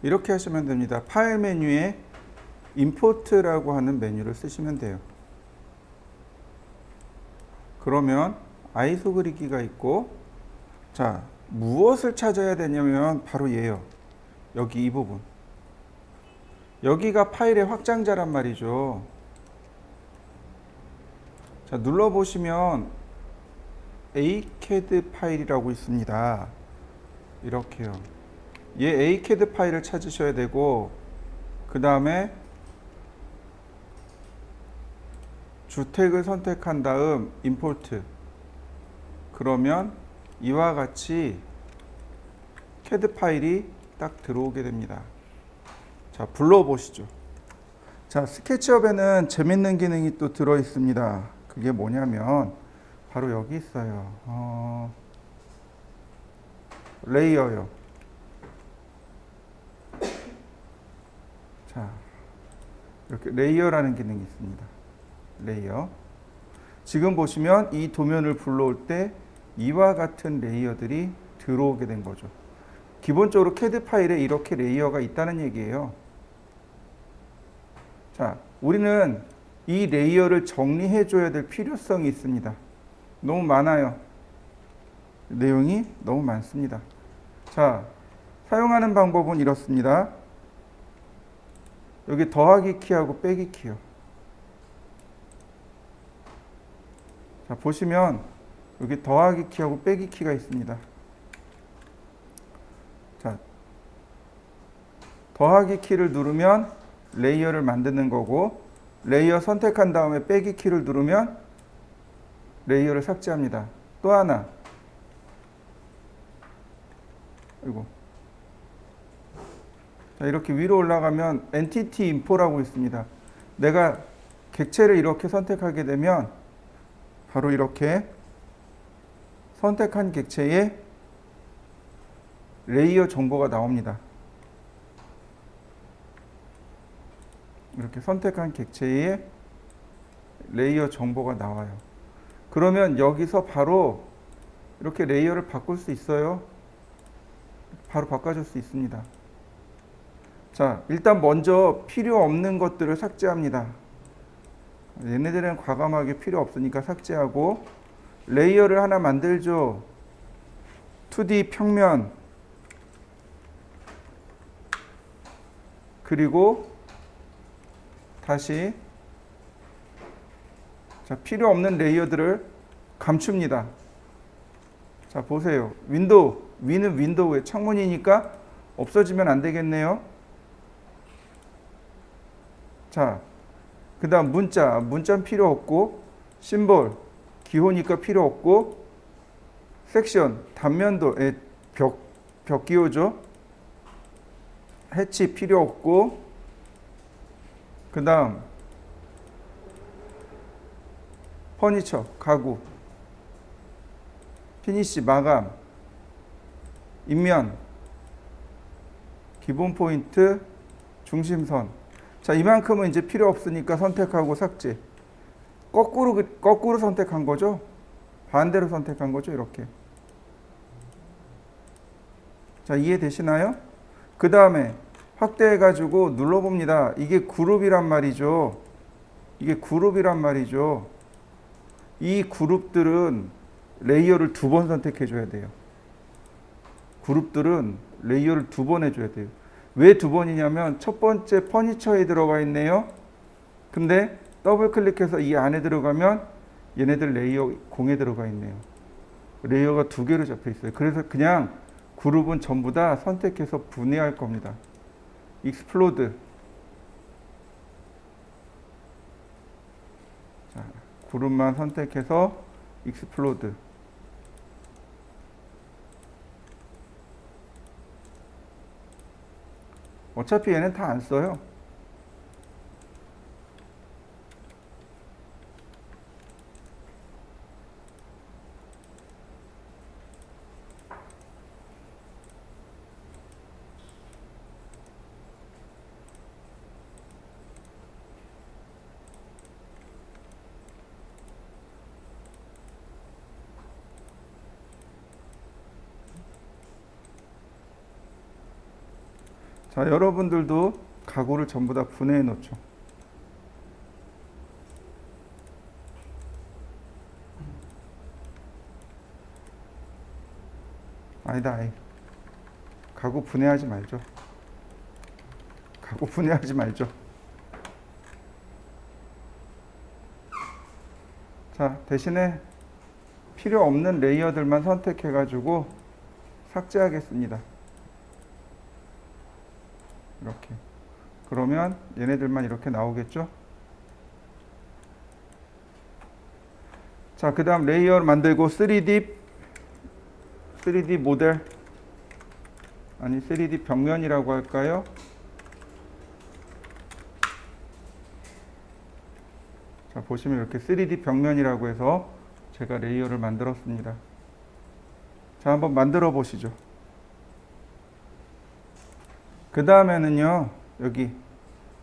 이렇게 하시면 됩니다. 파일 메뉴에 임포트라고 하는 메뉴를 쓰시면 돼요. 그러면 아이소 그리기가 있고, 자, 무엇을 찾아야 되냐면 바로 얘요. 여기 이 부분. 여기가 파일의 확장자란 말이죠. 자, 눌러보시면 ACAD 파일이라고 있습니다. 이렇게요. 얘 ACAD 파일을 찾으셔야 되고, 그 다음에 주택을 선택한 다음 임포트. 그러면 이와 같이 CAD 파일이 딱 들어오게 됩니다. 자, 불러보시죠. 자, 스케치업에는 재밌는 기능이 또 들어 있습니다. 그게 뭐냐면 바로 여기 있어요. 레이어요. 자, 이렇게 레이어라는 기능이 있습니다. 레이어. 지금 보시면 이 도면을 불러올 때 이와 같은 레이어들이 들어오게 된 거죠. 기본적으로 CAD 파일에 이렇게 레이어가 있다는 얘기예요. 자, 우리는 이 레이어를 정리해 줘야 될 필요성이 있습니다. 너무 많아요. 내용이 너무 많습니다. 자, 사용하는 방법은 이렇습니다. 여기 더하기 키하고 빼기 키요. 자, 보시면 여기 더하기 키하고 빼기 키가 있습니다. 자, 더하기 키를 누르면 레이어를 만드는 거고, 레이어 선택한 다음에 빼기 키를 누르면 레이어를 삭제합니다. 또 하나. 이거. 자, 이렇게 위로 올라가면 엔티티 인포라고 있습니다. 내가 객체를 이렇게 선택하게 되면 바로 이렇게 선택한 객체에 레이어 정보가 나옵니다. 이렇게 선택한 객체에 레이어 정보가 나와요. 그러면 여기서 바로 이렇게 레이어를 바꿀 수 있어요. 바로 바꿔줄 수 있습니다. 자, 일단 먼저 필요 없는 것들을 삭제합니다. 얘네들은 과감하게 필요 없으니까 삭제하고, 레이어를 하나 만들죠. 2D 평면. 그리고 다시, 자, 필요 없는 레이어들을 감춥니다. 자, 보세요. 윈도우, 위는 윈도우에 창문이니까 없어지면 안 되겠네요. 자, 그 다음 문자는 필요 없고, 심볼, 기호니까 필요 없고, 섹션, 단면도에 벽 기호죠. 해치 필요 없고, 그 다음 퍼니처, 가구, 피니시, 마감, 인면, 기본 포인트, 중심선. 자, 이만큼은 이제 필요 없으니까 선택하고 삭제. 거꾸로 선택한 거죠. 반대로 선택한 거죠. 이렇게. 자, 이해되시나요? 그 다음에 확대해가지고 눌러봅니다. 이게 그룹이란 말이죠. 이게 그룹이란 말이죠. 이 그룹들은 레이어를 2번 선택해줘야 돼요. 그룹들은 레이어를 2번 해줘야 돼요. 왜 2번이냐면 첫 번째 퍼니처에 들어가 있네요. 근데 더블 클릭해서 이 안에 들어가면 얘네들 레이어 공에 들어가 있네요. 레이어가 2개로 잡혀 있어요. 그래서 그냥 그룹은 전부 다 선택해서 분해할 겁니다. 익스플로드. 자, 그룹만 선택해서 익스플로드. 어차피 얘는 다 안 써요. 자, 여러분들도 가구를 전부 다 분해해 놓죠. 아니다. 가구 분해하지 말죠. 가구 분해하지 말죠. 자, 대신에 필요 없는 레이어들만 선택해 가지고 삭제하겠습니다. 이렇게. 그러면 얘네들만 이렇게 나오겠죠? 자, 그 다음 레이어 만들고 3D 모델, 아니 3D 벽면이라고 할까요? 자, 보시면 이렇게 3D 벽면이라고 해서 제가 레이어를 만들었습니다. 자, 한번 만들어 보시죠. 그 다음에는요, 여기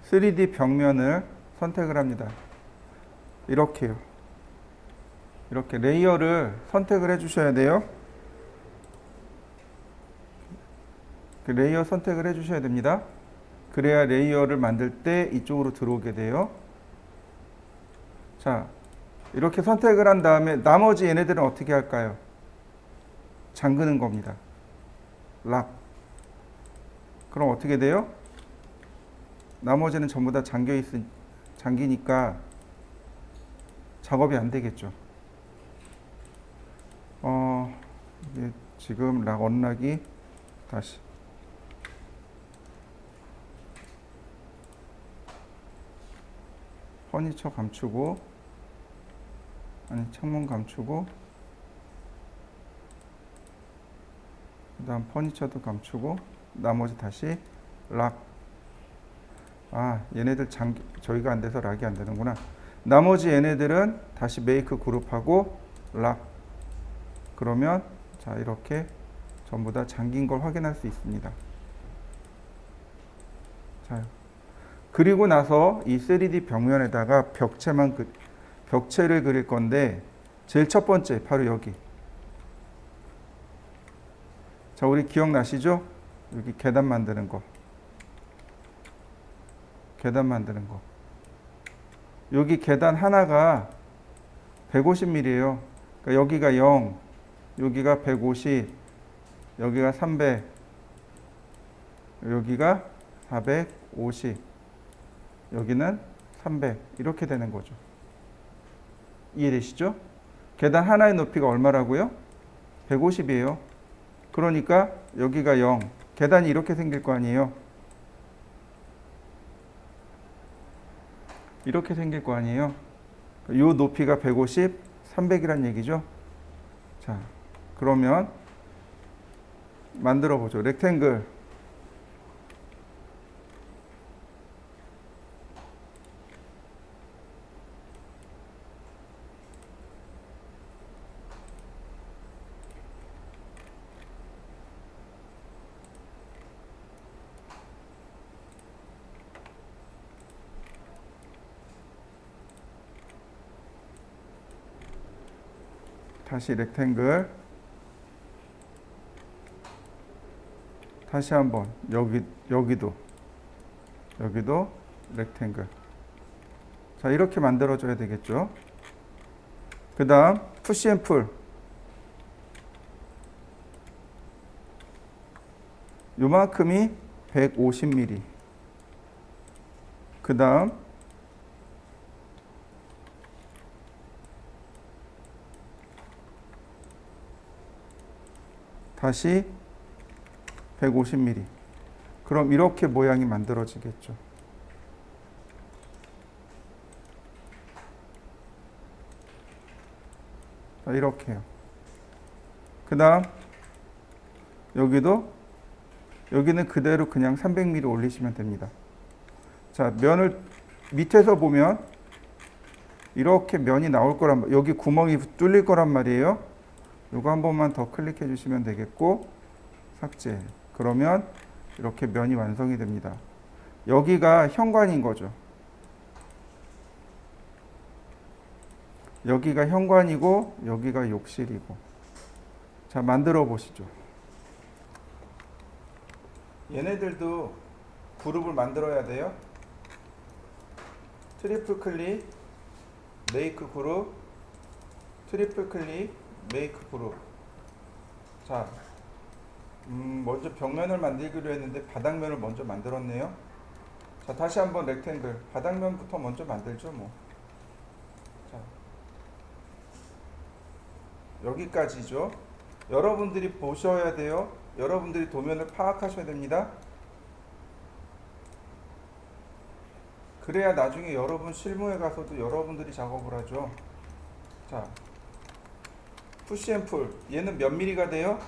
3D 벽면을 선택을 합니다. 이렇게요. 이렇게 레이어를 선택을 해 주셔야 돼요. 레이어 선택을 해 주셔야 됩니다. 그래야 레이어를 만들 때 이쪽으로 들어오게 돼요. 자, 이렇게 선택을 한 다음에 나머지 얘네들은 어떻게 할까요? 잠그는 겁니다. 락. 그럼 어떻게 돼요? 나머지는 전부 다 잠기니까 작업이 안 되겠죠. 이게 지금 락 언락이 다시 퍼니처 감추고, 아니 창문 감추고, 그 다음 퍼니처도 감추고, 나머지 다시 락. 얘네들 저희가 안 돼서 락이 안 되는구나. 나머지 얘네들은 다시 메이크 그룹하고 락. 그러면 자, 이렇게 전부 다 잠긴 걸 확인할 수 있습니다. 자, 그리고 나서 이 3D 벽면에다가 벽체를 그릴 건데, 제일 첫 번째 바로 여기. 자, 우리 기억나시죠? 여기 계단 만드는 거. 여기 계단 하나가 150mm예요. 그러니까 여기가 0, 여기가 150, 여기가 300, 여기가 450, 여기는 300, 이렇게 되는 거죠. 이해되시죠? 계단 하나의 높이가 얼마라고요? 150이에요. 그러니까 여기가 0, 계단이 이렇게 생길 거 아니에요. 이렇게 생길 거 아니에요. 이 높이가 150, 300이란 얘기죠. 자, 그러면 만들어 보죠. 렉탱글. 다시 렉탱글. 다시 한번 여기도 렉탱글. 자, 이렇게 만들어 줘야 되겠죠. 그 다음 푸시 앤 풀. 요만큼이 150mm. 그 다음 다시 150mm. 그럼 이렇게 모양이 만들어지겠죠. 자, 이렇게요. 그 다음 여기는 그대로 그냥 300mm 올리시면 됩니다. 자, 면을 밑에서 보면 이렇게 면이 나올 거란, 여기 구멍이 뚫릴 거란 말이에요. 이거 한 번만 더 클릭해 주시면 되겠고, 삭제. 그러면 이렇게 면이 완성이 됩니다. 여기가 현관인 거죠. 여기가 현관이고 여기가 욕실이고. 자, 만들어 보시죠. 얘네들도 그룹을 만들어야 돼요. 트리플 클릭, 메이크 그룹, 트리플 클릭, 메이크 그룹. 자, 먼저 벽면을 만들기로 했는데 바닥면을 먼저 만들었네요. 자, 다시 한번 렉탱글, 바닥면부터 먼저 만들죠 뭐. 자, 여기까지죠. 여러분들이 보셔야 돼요. 여러분들이 도면을 파악하셔야 됩니다. 그래야 나중에 여러분 실무에 가서도 여러분들이 작업을 하죠. 자, 푸시앤풀, 얘는 몇 mm가 돼요?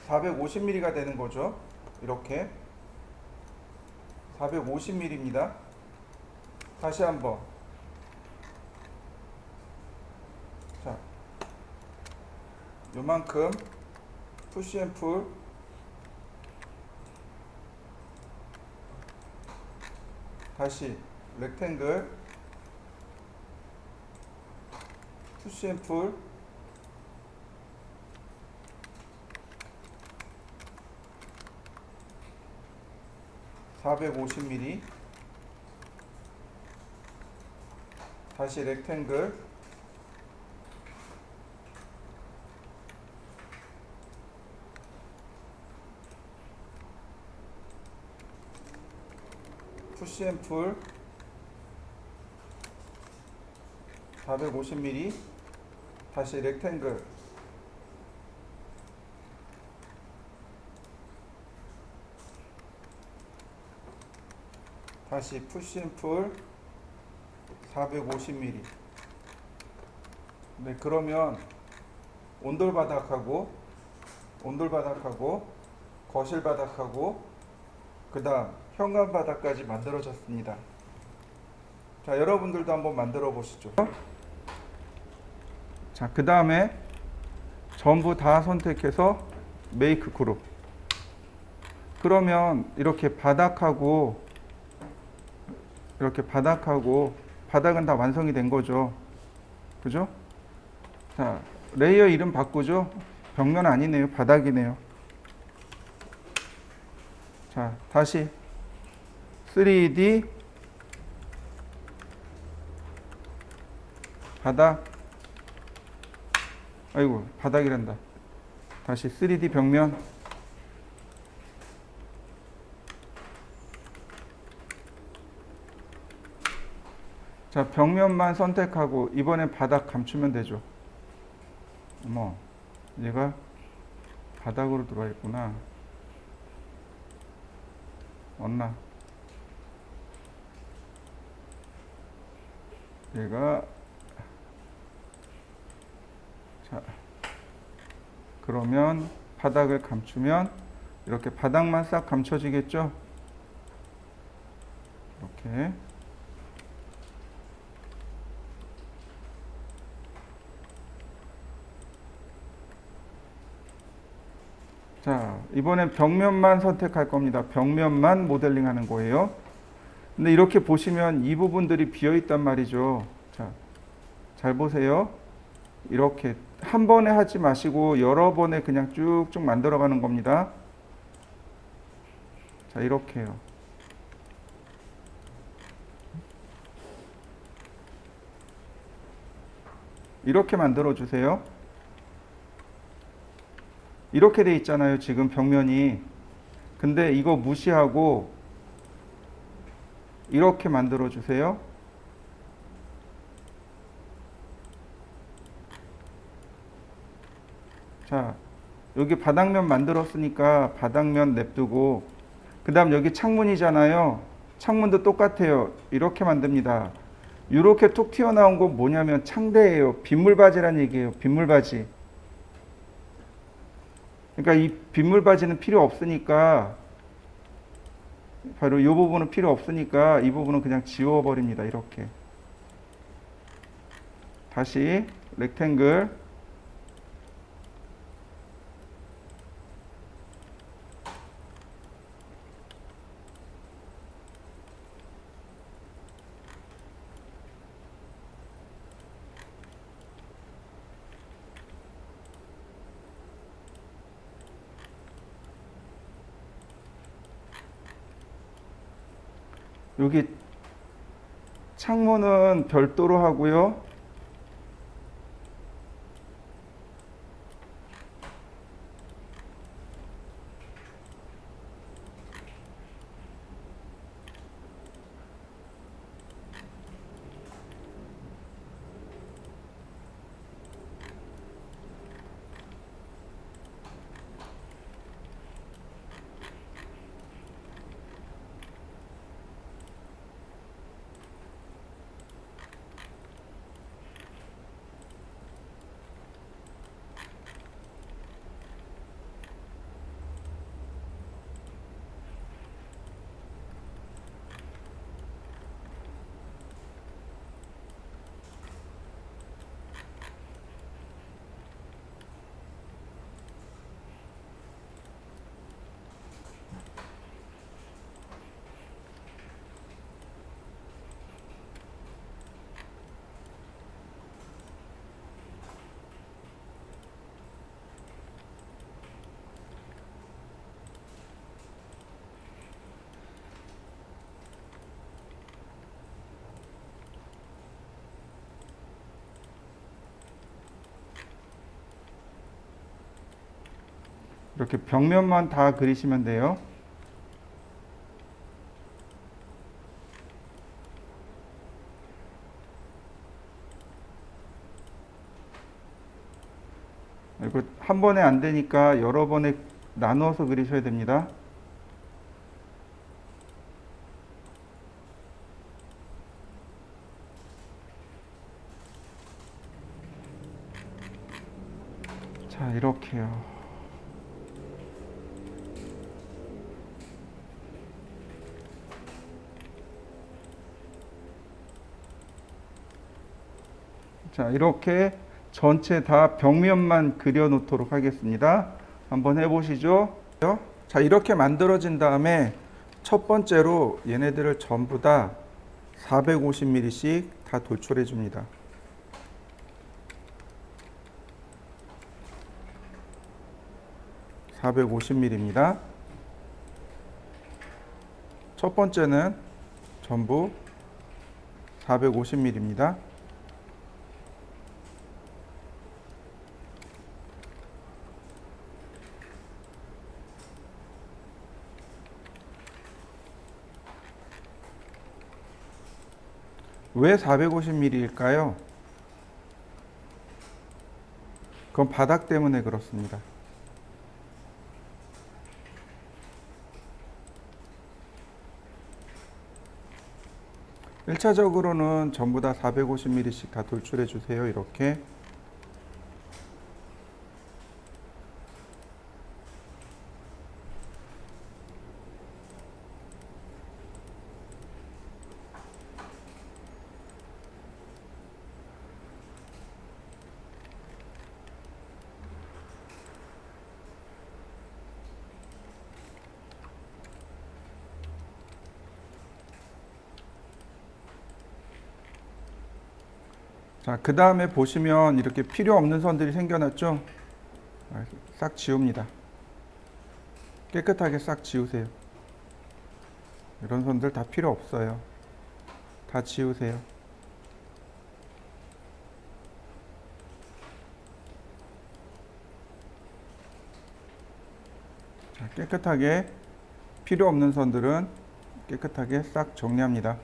450mm가 되는 거죠. 이렇게 450mm입니다. 다시 한번. 자, 요만큼 푸시앤풀, 다시 렉탱글, 푸시앤풀, (450mm) 다시 렉탱글, 푸시앤풀 450mm 다시 렉탱글, 다시 푸시앤풀 450mm. 네, 그러면 온돌바닥하고 거실바닥하고 그 다음 현관바닥까지 만들어졌습니다. 자, 여러분들도 한번 만들어 보시죠. 자, 그 다음에 전부 다 선택해서 메이크 그룹. 그러면 이렇게 바닥하고 바닥은 다 완성이 된 거죠. 그죠? 자, 레이어 이름 바꾸죠. 벽면 아니네요. 바닥이네요. 자, 다시 3D 바닥, 아이고 바닥이란다. 다시 3D 벽면, 자, 벽면만 선택하고 이번엔 바닥 감추면 되죠. 어머, 얘가 바닥으로 들어와 있구나. 없나? 얘가, 자, 그러면 바닥을 감추면 이렇게 바닥만 싹 감춰지겠죠? 이렇게. 자, 이번엔 벽면만 선택할 겁니다. 벽면만 모델링 하는 거예요. 근데 이렇게 보시면 이 부분들이 비어 있단 말이죠. 자, 잘 보세요. 이렇게 한 번에 하지 마시고 여러 번에 그냥 쭉쭉 만들어 가는 겁니다. 자, 이렇게요. 이렇게 만들어 주세요. 이렇게 돼 있잖아요, 지금 벽면이. 근데 이거 무시하고 이렇게 만들어 주세요. 자, 여기 바닥면 만들었으니까 바닥면 냅두고, 그 다음 여기 창문이잖아요. 창문도 똑같아요. 이렇게 만듭니다. 이렇게 툭 튀어나온 건 뭐냐면 창대예요. 빗물바지란 얘기예요. 빗물바지. 그러니까 이 빗물바지는 필요 없으니까, 바로 이 부분은 필요 없으니까 이 부분은 그냥 지워버립니다. 이렇게. 다시 렉탱글, 여기 창문은 별도로 하고요. 이렇게 벽면만 다 그리시면 돼요. 이거 한 번에 안 되니까 여러 번에 나누어서 그리셔야 됩니다. 자, 이렇게요. 자, 이렇게 전체 다 벽면만 그려 놓도록 하겠습니다. 한번 해보시죠. 자, 이렇게 만들어진 다음에 첫 번째로 얘네들을 전부 다 450mm씩 다 돌출해 줍니다. (450mm입니다) 첫 번째는 전부 450mm입니다. 왜 450mm일까요? 그건 바닥 때문에 그렇습니다. 일차적으로는 전부 다 450mm씩 다 돌출해 주세요. 이렇게. 자, 그 다음에 보시면 이렇게 필요 없는 선들이 생겨났죠? 싹 지웁니다. 깨끗하게 싹 지우세요. 이런 선들 다 필요 없어요. 다 지우세요. 자, 깨끗하게 필요 없는 선들은 깨끗하게 싹 정리합니다.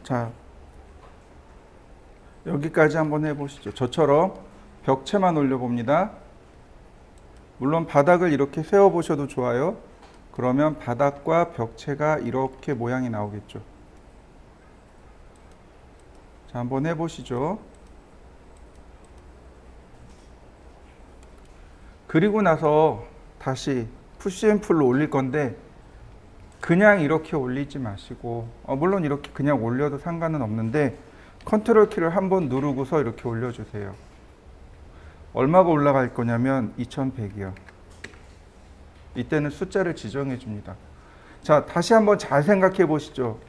자, 여기까지 한번 해보시죠. 저처럼 벽체만 올려봅니다. 물론 바닥을 이렇게 세워보셔도 좋아요. 그러면 바닥과 벽체가 이렇게 모양이 나오겠죠. 자, 한번 해보시죠. 그리고 나서 다시 푸시 앤 풀로 올릴 건데 그냥 이렇게 올리지 마시고 물론 이렇게 그냥 올려도 상관은 없는데 컨트롤 키를 한번 누르고서 이렇게 올려주세요. 얼마가 올라갈 거냐면 2100이요. 이때는 숫자를 지정해 줍니다. 자, 다시 한번 잘 생각해 보시죠.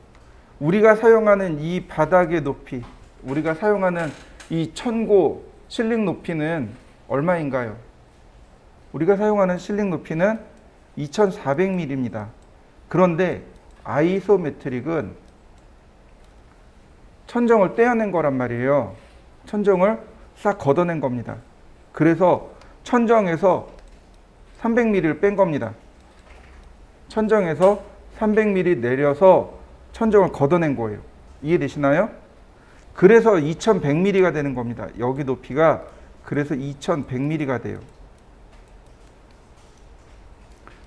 우리가 사용하는 이 바닥의 높이, 우리가 사용하는 이 천고 실링 높이는 얼마인가요? 우리가 사용하는 실링 높이는 2400mm입니다. 그런데 아이소메트릭은 천정을 떼어낸 거란 말이에요. 천정을 싹 걷어낸 겁니다. 그래서 천정에서 300mm를 뺀 겁니다. 천정에서 300mm 내려서 천정을 걷어낸 거예요. 이해되시나요? 그래서 2100mm가 되는 겁니다. 여기 높이가 그래서 2100mm가 돼요.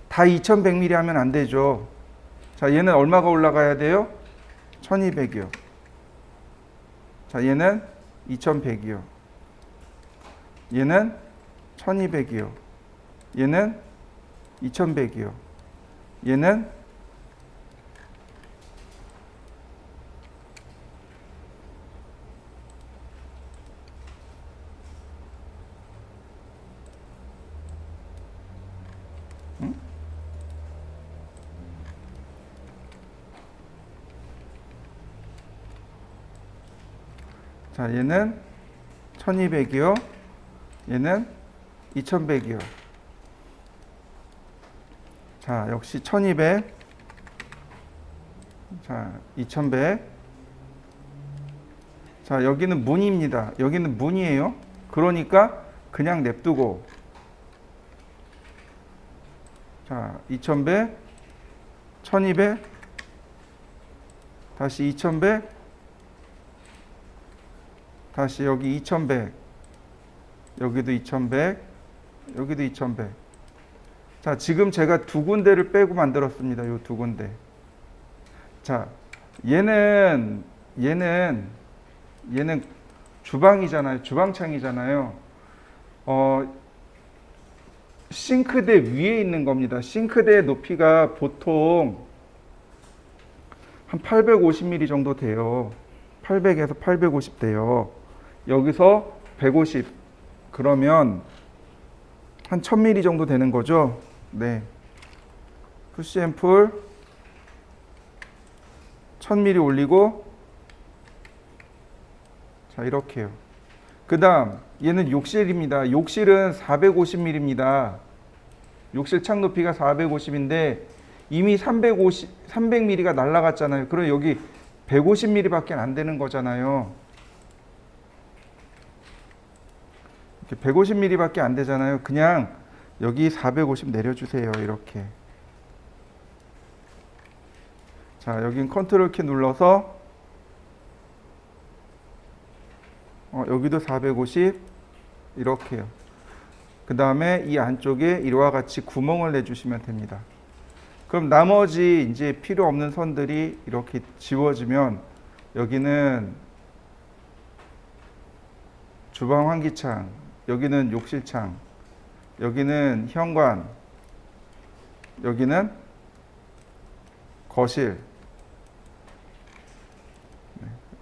다 2100mm 하면 안 되죠. 자, 얘는 얼마가 올라가야 돼요? 1200이요. 자, 얘는 2100이요. 얘는 1200이요. 얘는 2100이요. 얘는 자, 얘는 1200이요. 얘는 2100이요. 자, 역시 1200. 자, 2100. 자, 여기는 문입니다. 여기는 문이에요. 그러니까 그냥 냅두고. 자, 2100, 1200, 다시 2100, 다시 여기 2100, 여기도 2100, 여기도 2100. 자, 지금 제가 두 군데를 빼고 만들었습니다. 요 두 군데. 자, 얘는 주방이잖아요. 주방창이잖아요. 싱크대 위에 있는 겁니다. 싱크대 높이가 보통 한 850mm 정도 돼요. 800에서 850 돼요. 여기서 150. 그러면 한 1000mm 정도 되는 거죠. 네. 푸시 앤 풀 1000mm 올리고 자, 이렇게요. 그 다음 얘는 욕실입니다. 욕실은 450mm입니다. 욕실 창 높이가 450인데 이미 300mm가 날라갔잖아요. 그럼 여기 150mm 밖에 안 되는 거잖아요. 이렇게 150mm 밖에 안 되잖아요. 그냥 여기 450 내려주세요. 이렇게. 자, 여긴 컨트롤 키 눌러서 여기도 450 이렇게요. 그 다음에 이 안쪽에 이와 같이 구멍을 내주시면 됩니다. 그럼 나머지 이제 필요 없는 선들이 이렇게 지워지면 여기는 주방 환기창, 여기는 욕실창, 여기는 현관, 여기는 거실.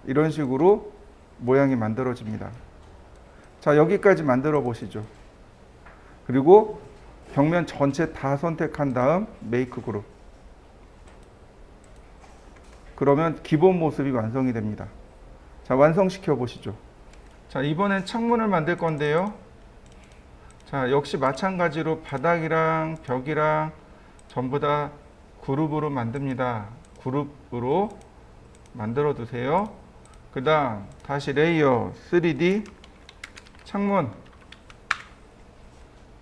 이런 식으로 모양이 만들어집니다. 자, 여기까지 만들어 보시죠. 그리고 벽면 전체 다 선택한 다음 메이크 그룹. 그러면 기본 모습이 완성이 됩니다. 자, 완성시켜 보시죠. 자, 이번엔 창문을 만들 건데요. 자, 역시 마찬가지로 바닥이랑 벽이랑 전부 다 그룹으로 만듭니다. 그룹으로 만들어 두세요. 그 다음 다시 레이어 3D 창문.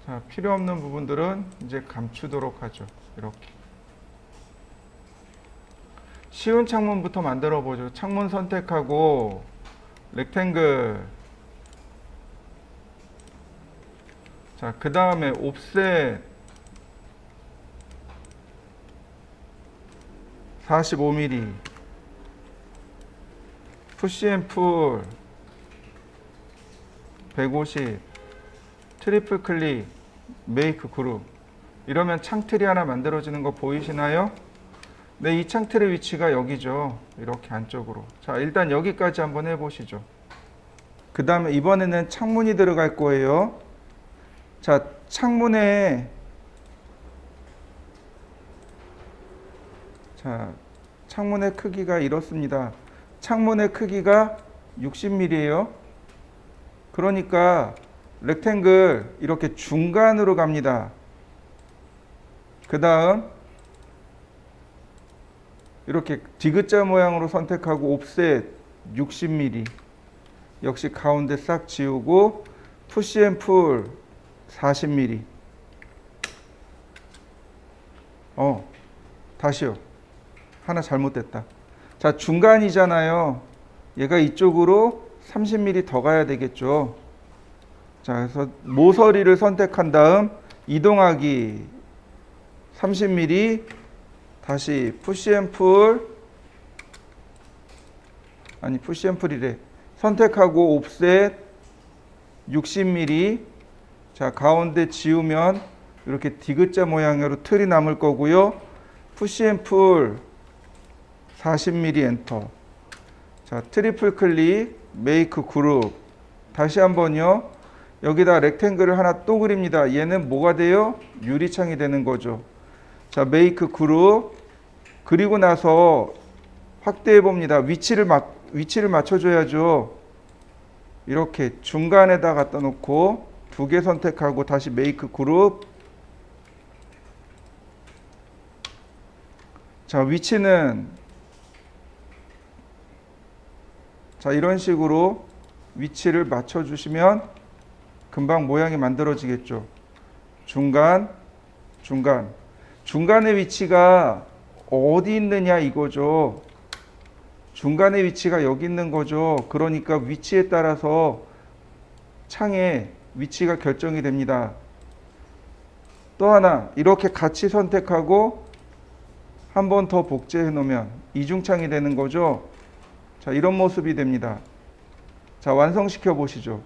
자, 필요 없는 부분들은 이제 감추도록 하죠. 이렇게. 쉬운 창문부터 만들어 보죠. 창문 선택하고 렉탱글. 자, 그 다음에 옵셋 45mm. 푸시 앤 풀 150. 트리플 클릭 메이크 그룹. 이러면 창틀이 하나 만들어지는 거 보이시나요? 네, 이 창틀의 위치가 여기죠. 이렇게 안쪽으로. 자, 일단 여기까지 한번 해보시죠. 그 다음에 이번에는 창문이 들어갈 거예요. 자, 창문의 크기가 이렇습니다. 창문의 크기가 60mm예요. 그러니까 렉탱글 이렇게 중간으로 갑니다. 그 다음 이렇게 디귿자 모양으로 선택하고 옵셋 60mm. 역시 가운데 싹 지우고 푸시앤풀 40mm. 다시요. 하나 잘못됐다. 자, 중간이잖아요. 얘가 이쪽으로 30mm 더 가야 되겠죠. 자, 그래서 모서리를 선택한 다음 이동하기 30mm, 다시 푸시앤풀이래. 선택하고 옵셋 60mm. 자, 가운데 지우면 이렇게 디귿자 모양으로 틀이 남을 거고요. 푸시앤풀 40mm 엔터. 자, 트리플 클릭, 메이크 그룹. 다시 한번요. 여기다 렉탱글을 하나 또 그립니다. 얘는 뭐가 돼요? 유리창이 되는 거죠. 자, 메이크 그룹. 그리고 나서 확대해 봅니다. 위치를 맞춰줘야죠. 이렇게 중간에다 갖다 놓고 두 개 선택하고 다시 메이크 그룹. 자, 위치는 자, 이런 식으로 위치를 맞춰주시면 금방 모양이 만들어지겠죠. 중간의 위치가 어디 있느냐 이거죠. 중간의 위치가 여기 있는 거죠. 그러니까 위치에 따라서 창의 위치가 결정이 됩니다. 또 하나, 이렇게 같이 선택하고 한 번 더 복제해 놓으면 이중창이 되는 거죠. 자, 이런 모습이 됩니다. 자, 완성시켜 보시죠.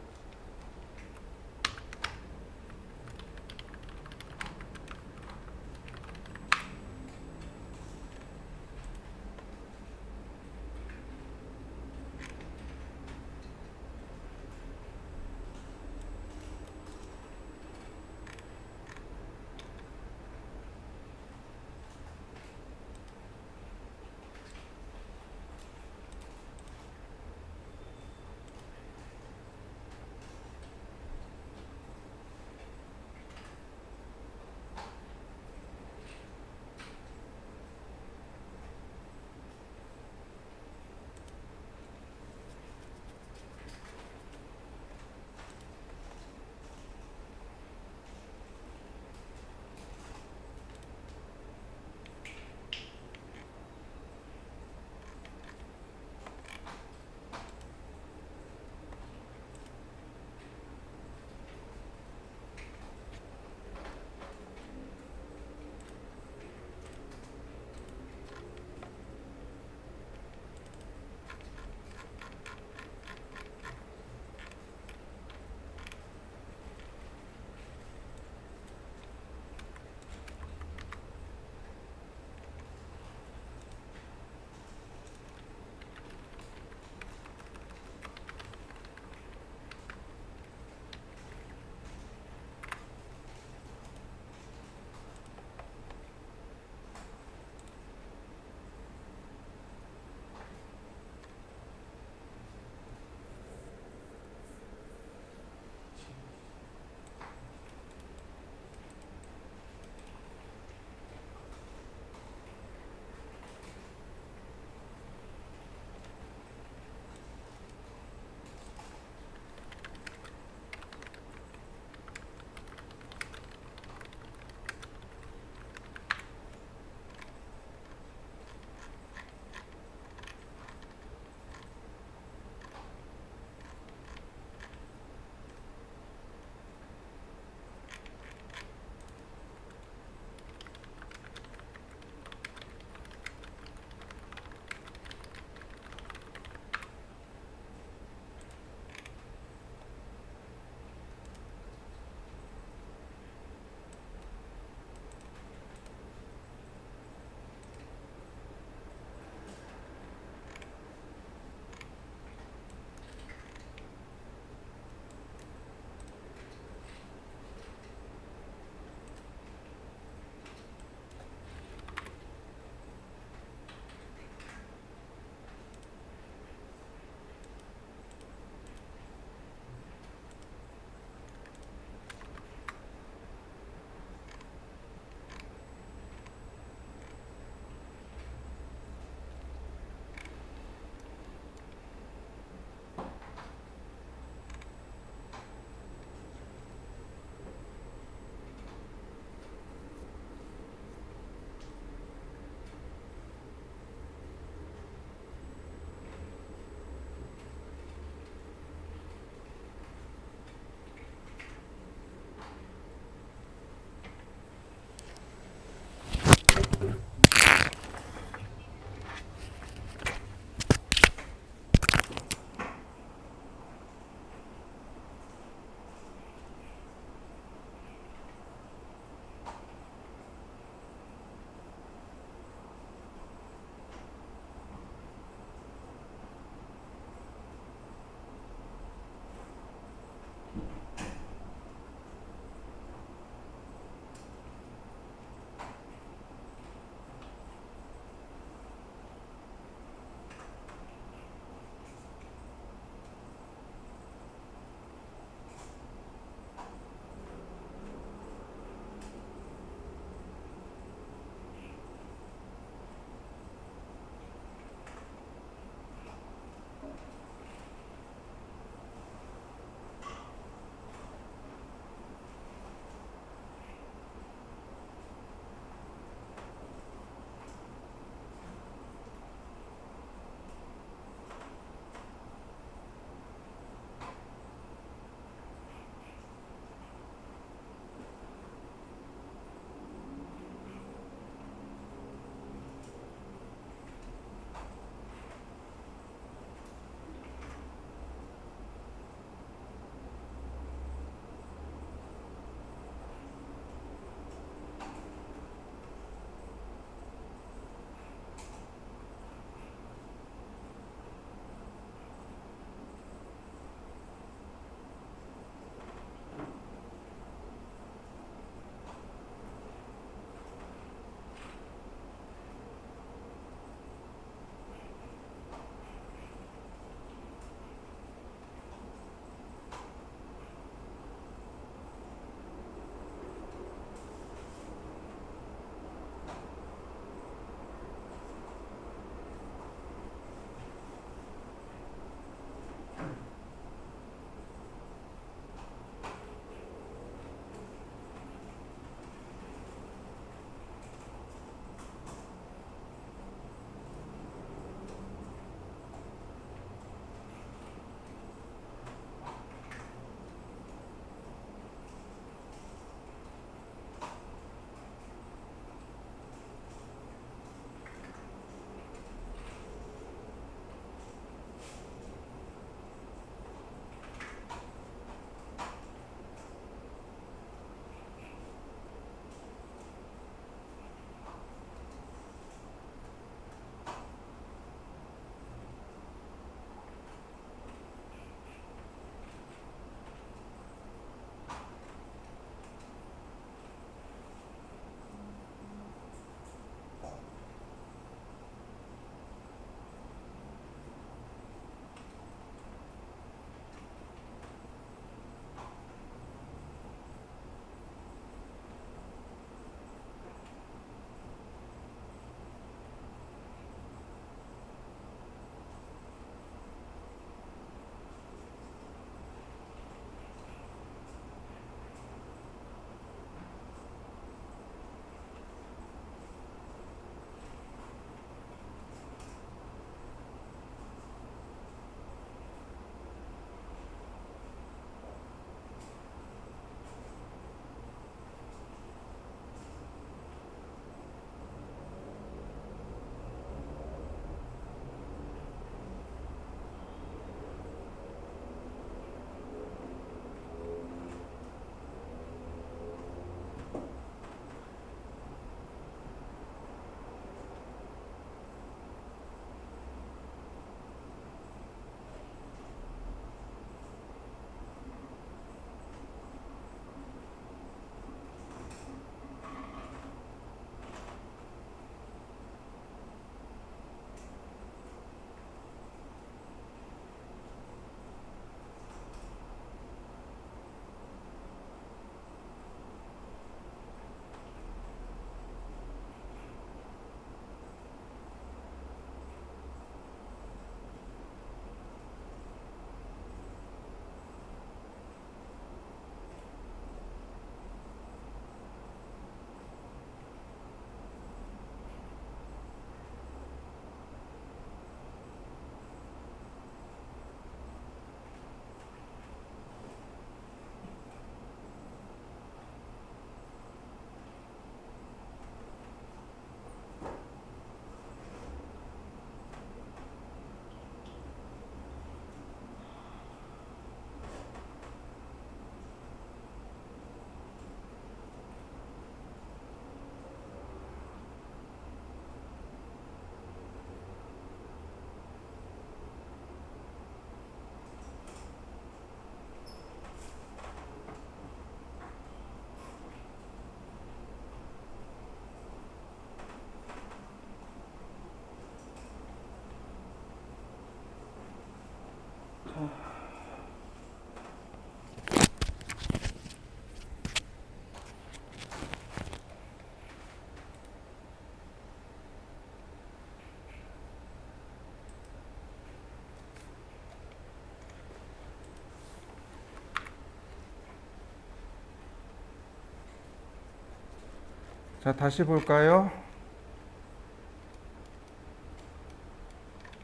자, 다시 볼까요?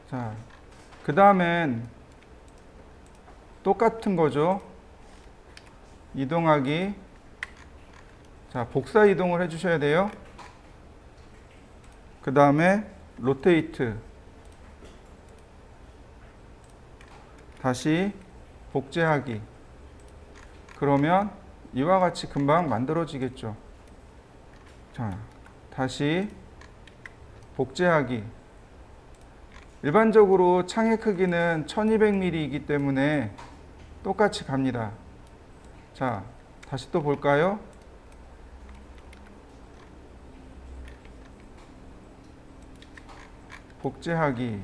자, 그 다음엔 똑같은 거죠. 이동하기. 자, 복사 이동을 해주셔야 돼요. 그 다음에 로테이트. 다시 복제하기. 그러면 이와 같이 금방 만들어지겠죠. 자, 다시 복제하기. 일반적으로 창의 크기는 1200mm이기 때문에 똑같이 갑니다. 자, 다시 또 볼까요? 복제하기.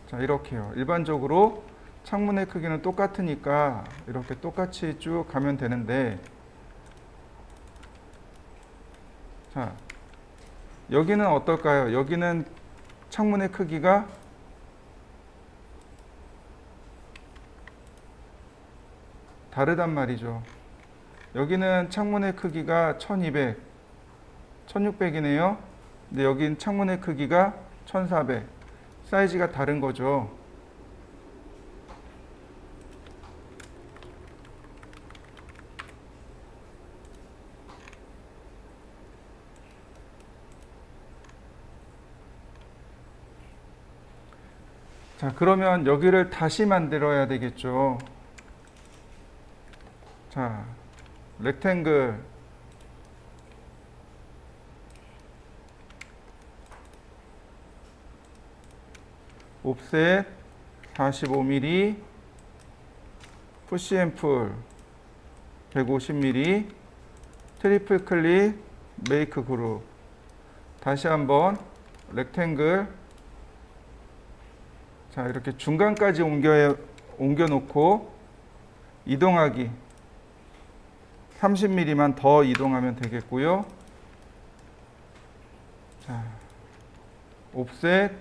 자, 이렇게요. 일반적으로 창문의 크기는 똑같으니까 이렇게 똑같이 쭉 가면 되는데, 자, 여기는 어떨까요? 여기는 창문의 크기가 다르단 말이죠. 여기는 창문의 크기가 1200, 1600이네요. 근데 여긴 창문의 크기가 1400. 사이즈가 다른 거죠. 자, 그러면 여기를 다시 만들어야 되겠죠. 자, 렉탱글. 옵셋 45mm, 푸시 앤 풀 150mm, 트리플 클릭, 메이크 그룹. 다시 한번 렉탱글. 자, 이렇게 중간까지 옮겨 놓고 이동하기. 30mm만 더 이동하면 되겠고요. 자, 옵셋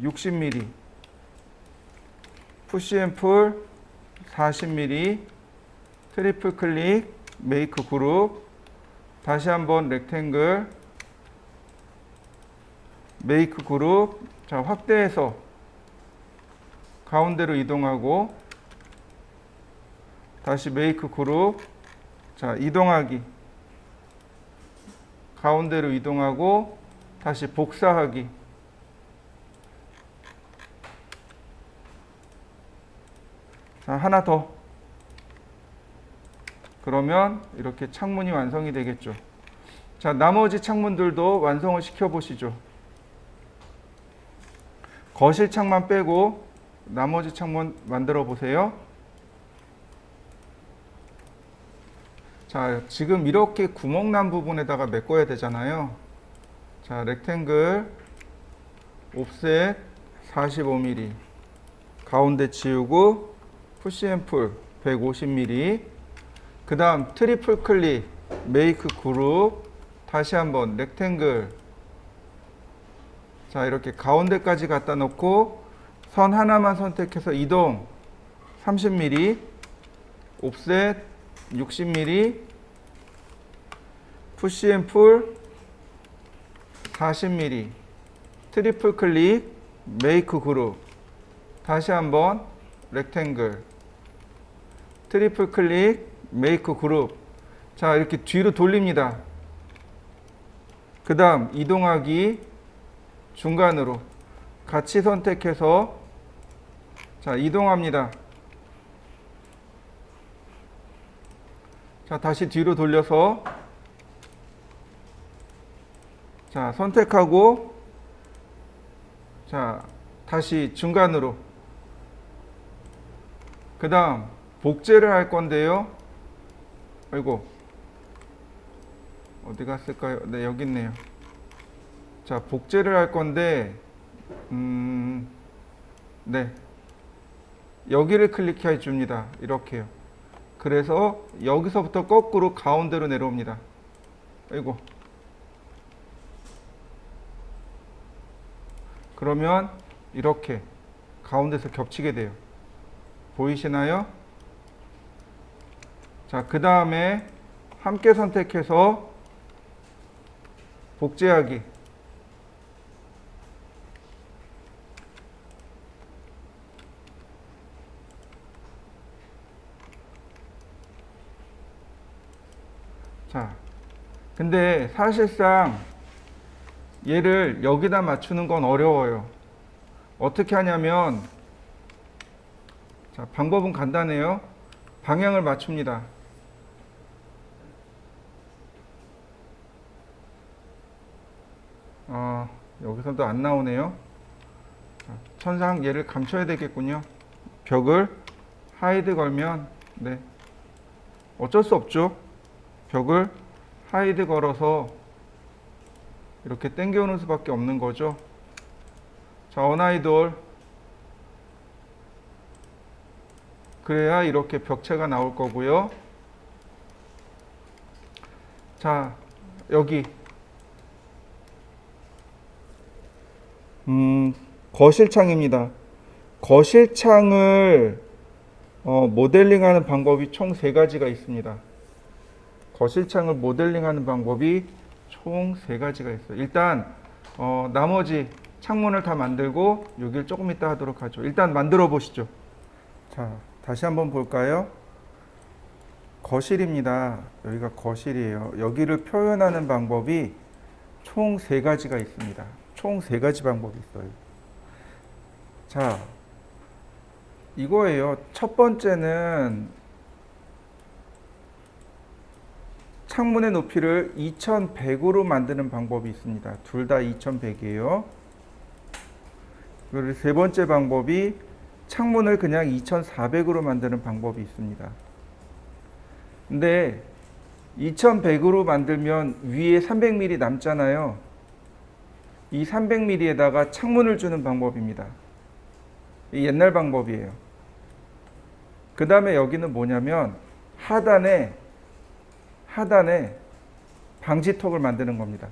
60mm, 푸시 앤 풀 40mm, 트리플 클릭, 메이크 그룹. 다시 한번 렉탱글, 메이크 그룹. 자, 확대해서 가운데로 이동하고 다시 메이크 그룹. 자, 이동하기. 가운데로 이동하고 다시 복사하기. 자, 하나 더. 그러면 이렇게 창문이 완성이 되겠죠. 자, 나머지 창문들도 완성을 시켜 보시죠. 거실 창만 빼고 나머지 창문 만들어 보세요. 자, 지금 이렇게 구멍 난 부분에다가 메꿔야 되잖아요. 자, 렉탱글, 옵셋 45mm, 가운데 지우고 푸시 앤 풀 150mm, 그 다음 트리플 클릭, 메이크 그룹. 다시 한번 렉탱글. 자, 이렇게 가운데까지 갖다 놓고 선 하나만 선택해서 이동 30mm, 옵셋 60mm, 푸시 앤 풀 40mm, 트리플 클릭, 메이크 그룹. 다시 한번 렉탱글, 트리플 클릭, 메이크 그룹. 자, 이렇게 뒤로 돌립니다. 그 다음 이동하기. 중간으로 같이 선택해서 자, 이동합니다. 자, 다시 뒤로 돌려서 자, 선택하고 자, 다시 중간으로. 그 다음 복제를 할 건데요. 아이고, 어디 갔을까요? 네, 여기 있네요. 자, 복제를 할 건데 네, 여기를 클릭해 줍니다. 이렇게요. 그래서 여기서부터 거꾸로 가운데로 내려옵니다. 아이고. 그러면 이렇게 가운데서 겹치게 돼요. 보이시나요? 자, 그 다음에 함께 선택해서 복제하기. 자, 근데 사실상 얘를 여기다 맞추는 건 어려워요. 어떻게 하냐면, 자, 방법은 간단해요. 방향을 맞춥니다. 여기서도 안 나오네요. 자, 천상 얘를 감춰야 되겠군요. 벽을 하이드 걸면, 네, 어쩔 수 없죠. 벽을 하이드 걸어서 이렇게 당겨오는 수밖에 없는 거죠. 자, 언아이돌. 그래야 이렇게 벽체가 나올 거고요. 자, 여기 거실창입니다. 거실창을 모델링하는 방법이 총 3가지가 있습니다. 거실창을 모델링하는 방법이 총 3가지가 있어요. 일단 나머지 창문을 다 만들고 여기를 조금 이따 하도록 하죠. 일단 만들어 보시죠. 자, 다시 한번 볼까요? 거실입니다. 여기가 거실이에요. 여기를 표현하는 방법이 총 3가지가 있습니다. 총 3가지 방법이 있어요. 자, 이거예요. 첫 번째는 창문의 높이를 2100으로 만드는 방법이 있습니다. 둘 다 2100이에요. 그리고 세 번째 방법이 창문을 그냥 2400으로 만드는 방법이 있습니다. 근데 2100으로 만들면 위에 300mm 남잖아요. 이 300mm에다가 창문을 주는 방법입니다. 이 옛날 방법이에요. 그 다음에 여기는 뭐냐면 하단에 방지턱을 만드는 겁니다.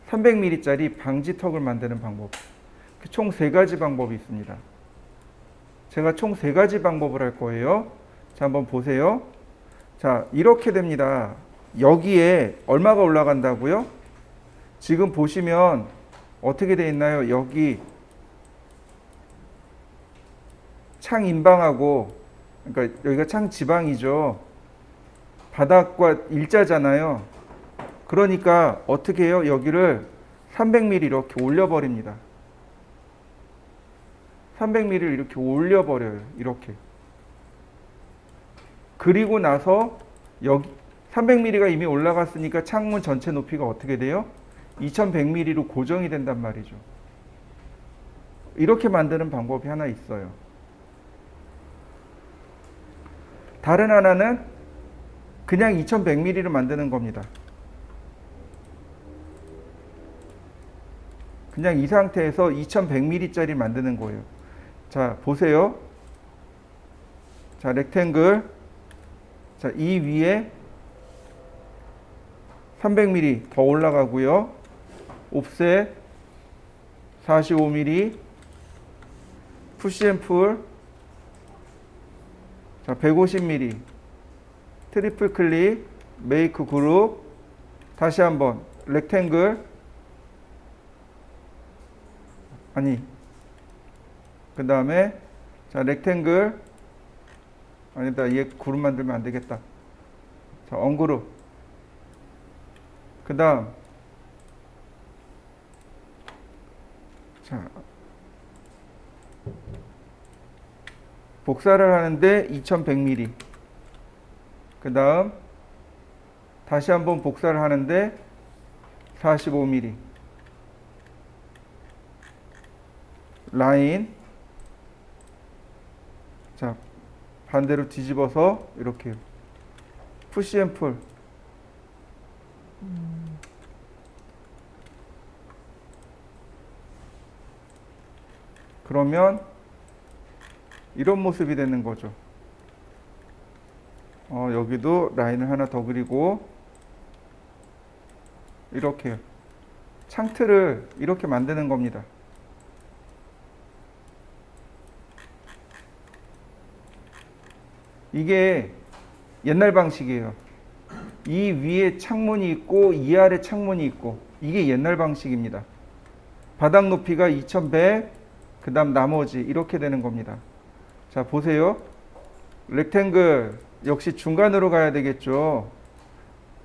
300mm짜리 방지턱을 만드는 방법. 총 3가지 방법이 있습니다. 제가 총 3가지 방법을 할 거예요. 자, 한번 보세요. 자, 이렇게 됩니다. 여기에 얼마가 올라간다고요? 지금 보시면 어떻게 되어 있나요? 여기 창 인방하고, 그러니까 여기가 창 지방이죠. 바닥과 일자잖아요. 그러니까 어떻게 해요? 여기를 300mm 이렇게 올려버립니다. 300mm를 이렇게 올려버려요. 이렇게. 그리고 나서 여기 300mm가 이미 올라갔으니까 창문 전체 높이가 어떻게 돼요? 2100mm로 고정이 된단 말이죠. 이렇게 만드는 방법이 하나 있어요. 다른 하나는 그냥 2100mm로 만드는 겁니다. 그냥 이 상태에서 2100mm짜리 만드는 거예요. 자, 보세요. 자, 렉탱글. 자, 이 위에 300mm 더 올라가고요. 옵셋 45mm. 푸시앤풀. 자, 150mm. 트리플 클릭. 메이크 그룹. 다시 한번 렉탱글. 아니, 그 다음에 자, 렉탱글. 아니다, 얘 그룹 만들면 안 되겠다. 자, 언그룹. 그 다음 자, 복사를 하는데 2100mm. 그 다음 다시 한번 복사를 하는데 45mm. 라인. 자, 반대로 뒤집어서 이렇게 푸시 앤 풀. 그러면 이런 모습이 되는 거죠. 여기도 라인을 하나 더 그리고 이렇게 창틀을 이렇게 만드는 겁니다. 이게 옛날 방식이에요. 이 위에 창문이 있고 이 아래 창문이 있고 이게 옛날 방식입니다. 바닥 높이가 2100, 그 다음 나머지 이렇게 되는 겁니다. 자, 보세요. 렉탱글 역시 중간으로 가야 되겠죠.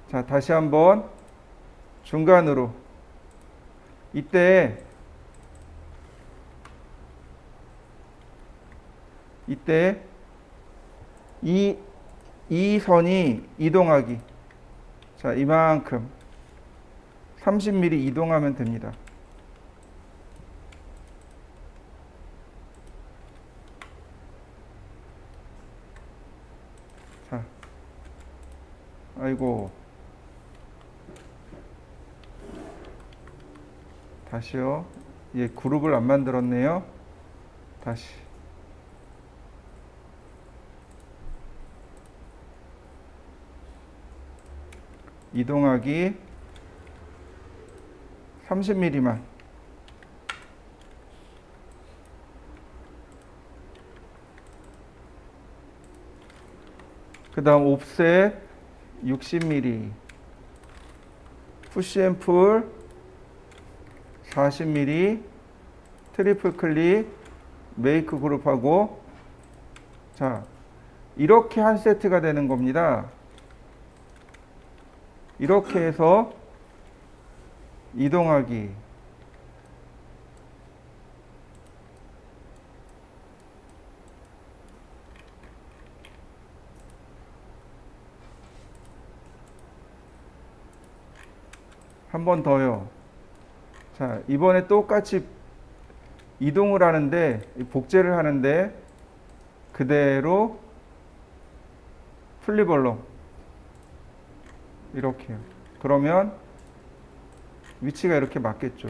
자, 다시 한번 중간으로. 이때 이 선이 이동하기. 자, 이만큼 30mm 이동하면 됩니다. 자, 아이고, 다시요. 예, 그룹을 안 만들었네요. 다시. 이동하기 30mm만. 그 다음 옵셋 60mm. 푸시 앤 풀 40mm. 트리플 클릭. 메이크 그룹하고. 자, 이렇게 한 세트가 되는 겁니다. 이렇게 해서 이동하기. 한 번 더요. 자, 이번에 똑같이 이동을 하는데, 복제를 하는데, 그대로 플리벌렁. 이렇게요. 그러면 위치가 이렇게 맞겠죠.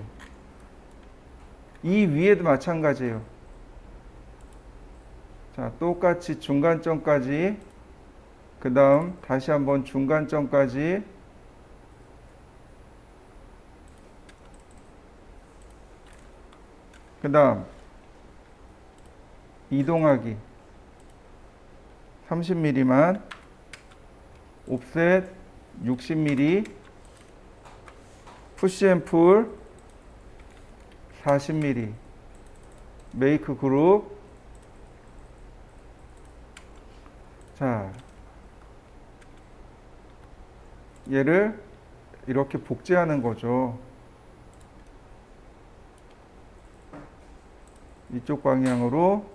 이 위에도 마찬가지예요. 자, 똑같이 중간점까지, 그 다음 다시 한번 중간점까지, 그 다음 이동하기 30mm만, 옵셋 60mm, 푸시 앤 풀 40mm, 메이크 그룹. 자, 얘를 이렇게 복제하는 거죠. 이쪽 방향으로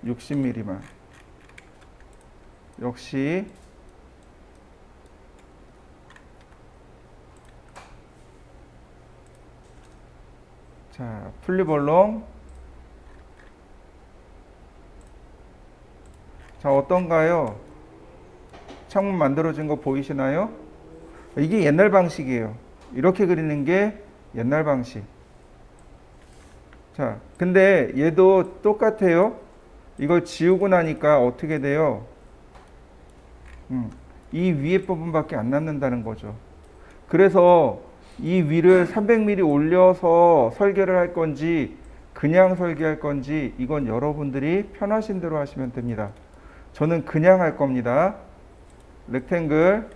60mm만. 역시 자, 플리벌렁. 자, 어떤가요? 창문 만들어진 거 보이시나요? 이게 옛날 방식이에요. 이렇게 그리는 게 옛날 방식. 자, 근데 얘도 똑같아요. 이걸 지우고 나니까 어떻게 돼요? 이 위에 부분밖에 안 남는다는 거죠. 그래서 이 위를 300mm 올려서 설계를 할 건지 그냥 설계할 건지 이건 여러분들이 편하신 대로 하시면 됩니다. 저는 그냥 할 겁니다. 렉탱글.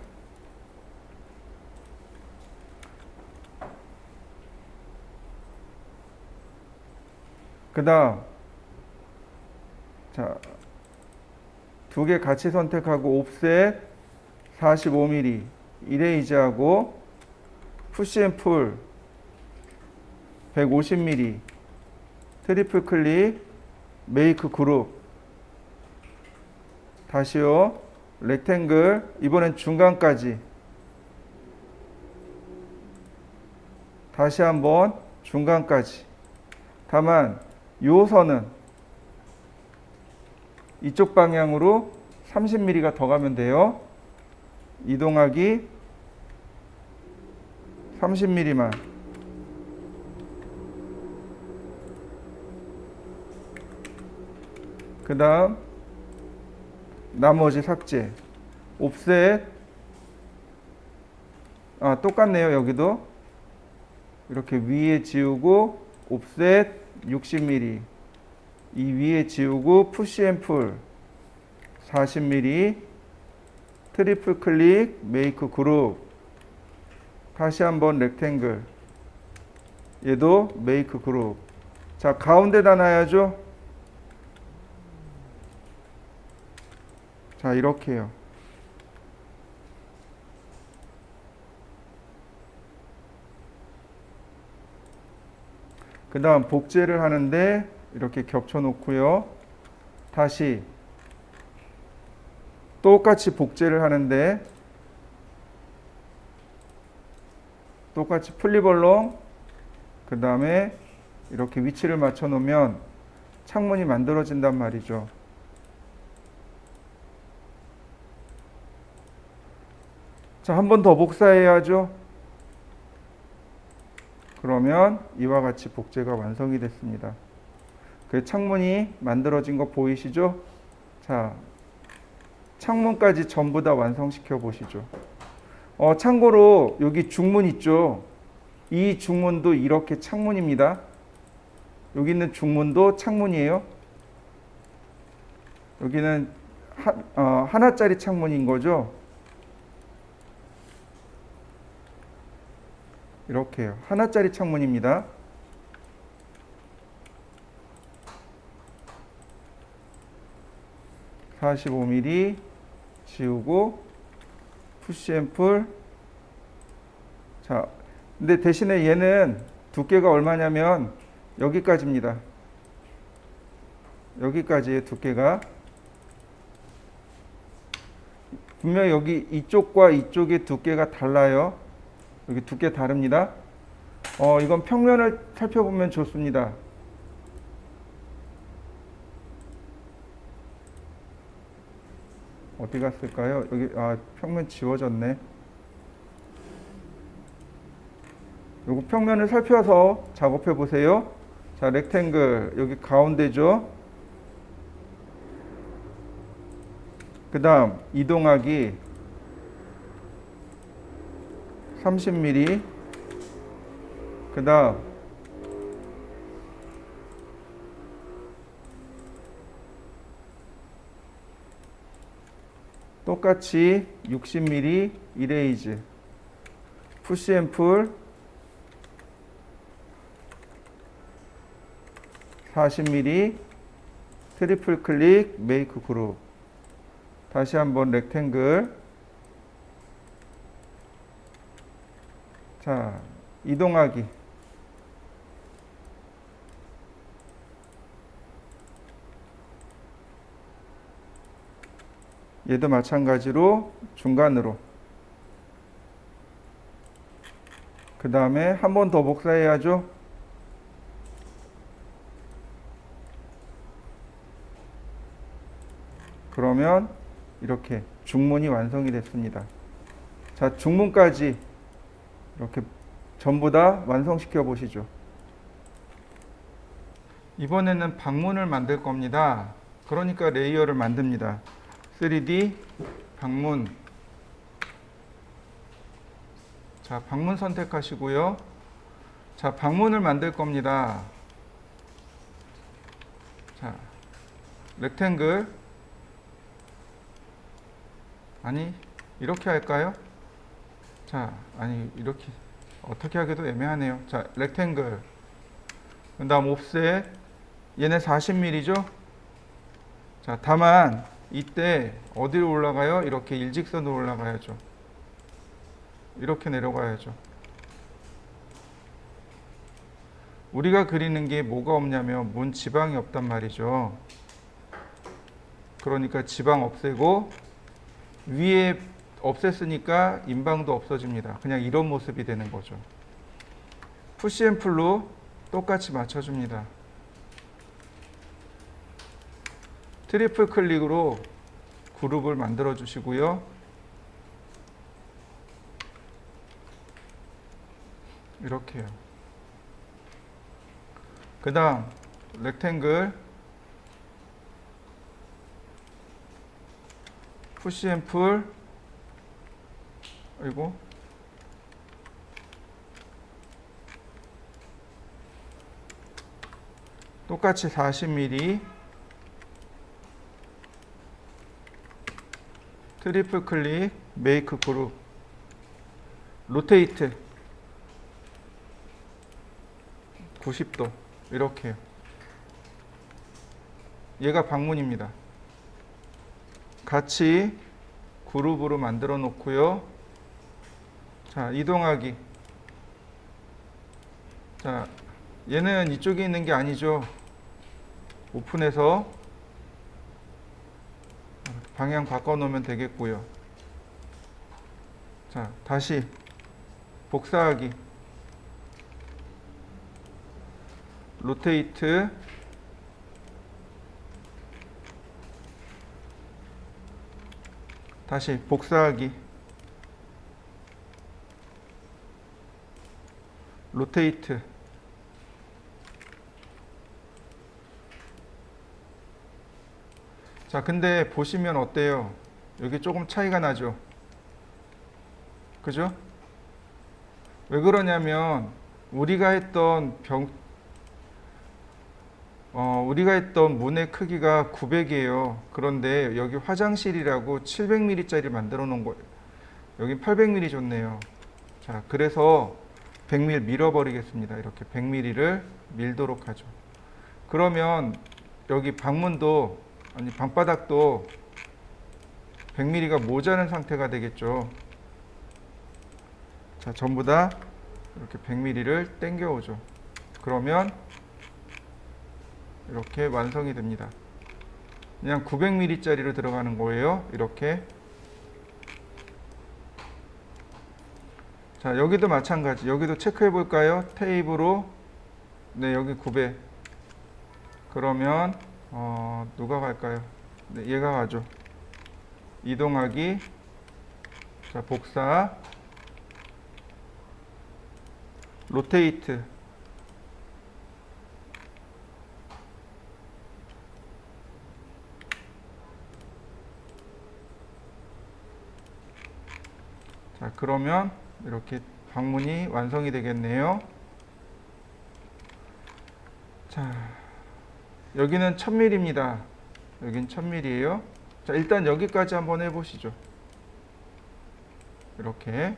그 다음 자, 두 개 같이 선택하고 옵셋 45mm 이레이즈하고 푸시 앤 풀 150mm 트리플 클릭 메이크 그룹. 다시요. 렉탱글. 이번엔 중간까지. 다시 한번 중간까지. 다만 요 선은 이쪽 방향으로 30mm가 더 가면 돼요. 이동하기 30mm만. 그 다음 나머지 삭제. 옵셋. 아, 똑같네요. 여기도 이렇게 위에 지우고 옵셋 60mm, 이 위에 지우고 푸시 앤 풀 40mm, 트리플 클릭, 메이크 그룹. 다시 한번 렉탱글. 얘도 메이크 그룹. 자, 가운데다 놔야죠. 자, 이렇게요. 그 다음 복제를 하는데 이렇게 겹쳐 놓고요. 다시 똑같이 복제를 하는데 똑같이 플립얼롱 그 다음에 이렇게 위치를 맞춰 놓으면 창문이 만들어진단 말이죠. 자, 한 번 더 복사해야죠. 그러면 이와 같이 복제가 완성이 됐습니다. 그 창문이 만들어진 거 보이시죠? 자, 창문까지 전부 다 완성시켜 보시죠. 참고로 여기 중문 있죠? 이 중문도 이렇게 창문입니다. 여기 있는 중문도 창문이에요. 여기는 하나짜리 창문인 거죠. 이렇게요. 하나짜리 창문입니다. (45mm) 지우고 푸시 앤 풀. 자, 근데 대신에 얘는 두께가 얼마냐면 여기까지입니다. 여기까지의 두께가. 분명히 여기 이쪽과 이쪽의 두께가 달라요. 여기 두께 다릅니다. 이건 평면을 살펴보면 좋습니다. 어디 갔을까요? 여기, 평면 지워졌네. 요거 평면을 살펴서 작업해 보세요. 자, 렉탱글 여기 가운데죠. 그 다음 이동하기 30mm. 그 다음 똑같이 60mm 이레이즈 푸시 앤 풀 40mm 트리플 클릭 메이크 그룹. 다시 한번 렉탱글. 자, 이동하기 얘도 마찬가지로 중간으로. 그 다음에 한 번 더 복사해야죠. 그러면 이렇게 중문이 완성이 됐습니다. 자, 중문까지 이렇게 전부 다 완성시켜 보시죠. 이번에는 방문을 만들 겁니다. 그러니까 레이어를 만듭니다. 3D 방문. 자, 방문 선택하시고요. 자, 방문을 만들 겁니다. 자, 렉탱글. 아니, 이렇게 할까요? 자, 아니, 이렇게 어떻게 하기도 애매하네요. 자, 렉탱글. 그 다음 옵셋. 얘네 40mm죠? 자, 다만 이때 어디로 올라가요? 이렇게 일직선으로 올라가야죠. 이렇게 내려가야죠. 우리가 그리는 게 뭐가 없냐면 문 지방이 없단 말이죠. 그러니까 지방 없애고 위에 없앴으니까 인방도 없어집니다. 그냥 이런 모습이 되는 거죠. 푸시 앤 풀로 똑같이 맞춰줍니다. 트리플 클릭으로 그룹을 만들어 주시고요. 이렇게요. 그 다음 렉탱글 푸시 앤 풀. 그리고 똑같이 40mm 트리플 클릭, 메이크 그룹, 로테이트 90도 이렇게요. 얘가 방문입니다. 같이 그룹으로 만들어 놓고요. 자, 이동하기. 자, 얘는 이쪽에 있는 게 아니죠. 오픈해서 방향 바꿔 놓으면 되겠고요. 자, 다시 복사하기. 로테이트 다시 복사하기. 로테이트 자, 근데 보시면 어때요? 여기 조금 차이가 나죠? 그죠? 왜 그러냐면 우리가 했던 문의 크기가 900이에요. 그런데 여기 화장실이라고 700mm짜리 만들어 놓은 거예요. 여기 800mm 줬네요. 자, 그래서 100mm 밀어버리겠습니다. 이렇게 100mm를 밀도록 하죠. 그러면 여기 방문도 아니 방바닥도 100mm가 모자란 상태가 되겠죠. 자, 전부 다 이렇게 100mm를 당겨 오죠. 그러면 이렇게 완성이 됩니다. 그냥 900mm짜리로 들어가는 거예요. 이렇게. 자, 여기도 마찬가지. 여기도 체크해 볼까요? 테이프로. 네, 여기 900. 그러면 누가 갈까요? 네, 얘가 가죠. 이동하기. 자, 복사. 로테이트. 자, 그러면 이렇게 방문이 완성이 되겠네요. 자, 여기는 1000mm입니다. 여긴 1000mm예요. 자, 일단 여기까지 한번 해보시죠. 이렇게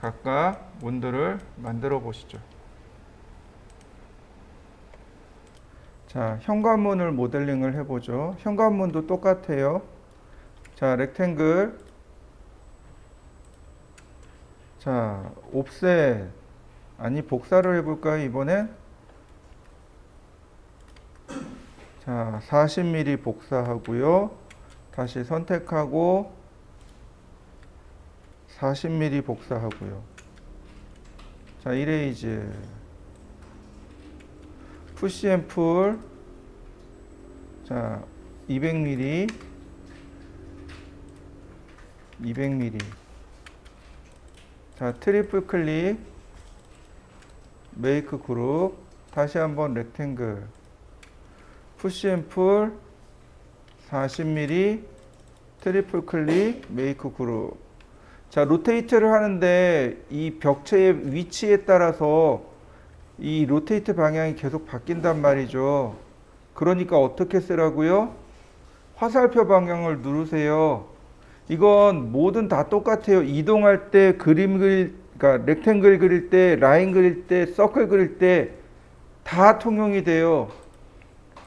각각 문들을 만들어 보시죠. 자, 현관문을 모델링을 해보죠. 현관문도 똑같아요. 자, 렉탱글. 자, 옵셋. 아니, 복사를 해볼까요, 이번엔? 자, 40mm 복사하고요. 다시 선택하고 40mm 복사하고요. 자, 이레이즈. 푸시 앤 풀. 자, 200mm. 200mm. 자, 트리플 클릭. 메이크 그룹. 다시 한번 렉탱글. 푸시 앤 풀. 40mm. 트리플 클릭. 메이크 그룹. 자, 로테이트를 하는데 이 벽체의 위치에 따라서 이 로테이트 방향이 계속 바뀐단 말이죠. 그러니까 어떻게 쓰라고요? 화살표 방향을 누르세요. 이건 뭐든 다 똑같아요. 이동할 때 그러니까 렉탱글 그릴 때, 라인 그릴 때, 서클 그릴 때 다 통용이 돼요.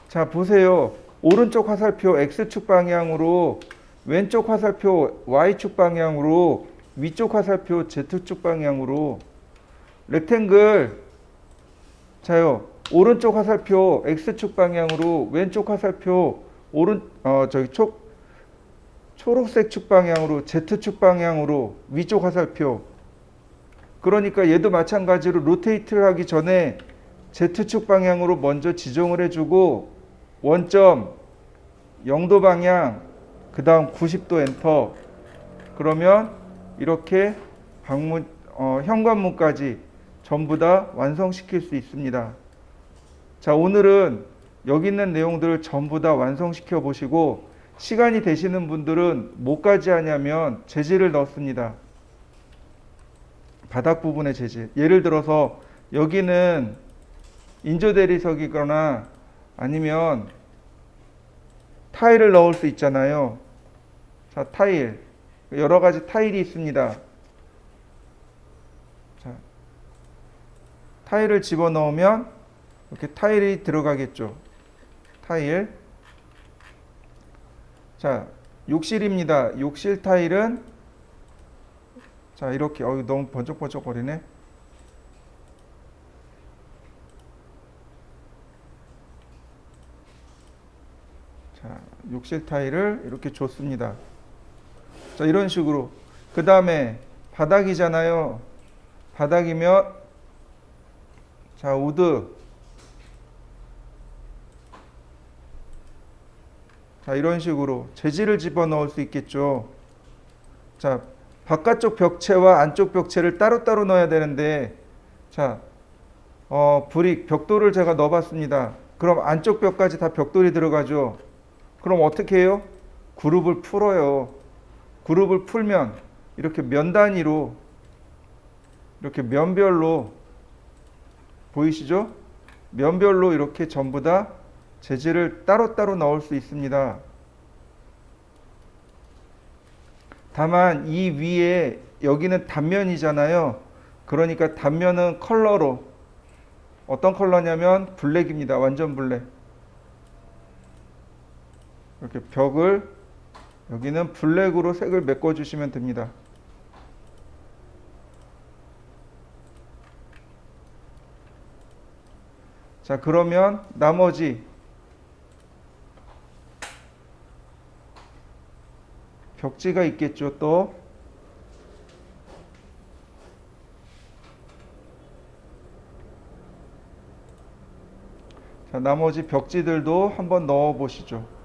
자, 보세요. 오른쪽 화살표 X축 방향으로, 왼쪽 화살표 Y축 방향으로, 위쪽 화살표 Z축 방향으로. 렉탱글, 자요, 오른쪽 화살표 X축 방향으로, 왼쪽 화살표 초록색 축 방향으로, Z축 방향으로, 위쪽 화살표. 그러니까 얘도 마찬가지로 로테이트를 하기 전에 Z축 방향으로 먼저 지정을 해주고, 원점 0도 방향, 그 다음 90도 엔터. 그러면 이렇게 현관문까지 전부 다 완성시킬 수 있습니다. 자, 오늘은 여기 있는 내용들을 전부 다 완성시켜 보시고, 시간이 되시는 분들은 뭐까지 하냐면 재질을 넣습니다. 바닥 부분의 재질. 예를 들어서 여기는 인조 대리석이거나 아니면 타일을 넣을 수 있잖아요. 자, 타일. 여러 가지 타일이 있습니다. 자, 타일을 집어넣으면 이렇게 타일이 들어가겠죠. 타일. 자, 욕실입니다. 욕실 타일은 자, 이렇게 너무 번쩍번쩍거리네. 자, 욕실 타일을 이렇게 줬습니다. 자, 이런 식으로. 그 다음에 바닥이잖아요. 바닥이면 자, 우드. 자, 이런 식으로 재질을 집어넣을 수 있겠죠. 자, 바깥쪽 벽체와 안쪽 벽체를 따로따로 넣어야 되는데, 자, 브릭, 벽돌을 제가 넣어봤습니다. 그럼 안쪽 벽까지 다 벽돌이 들어가죠. 그럼 어떻게 해요? 그룹을 풀어요. 그룹을 풀면 이렇게 면 단위로, 이렇게 면별로, 보이시죠? 면별로 이렇게 전부 다 재질을 따로따로 넣을 수 있습니다. 다만 이 위에 여기는 단면이잖아요. 그러니까 단면은 컬러로, 어떤 컬러냐면 블랙입니다. 완전 블랙. 이렇게 벽을 여기는 블랙으로 색을 메꿔주시면 됩니다. 자, 그러면 나머지 벽지가 있겠죠. 또 자, 나머지 벽지들도 한번 넣어 보시죠.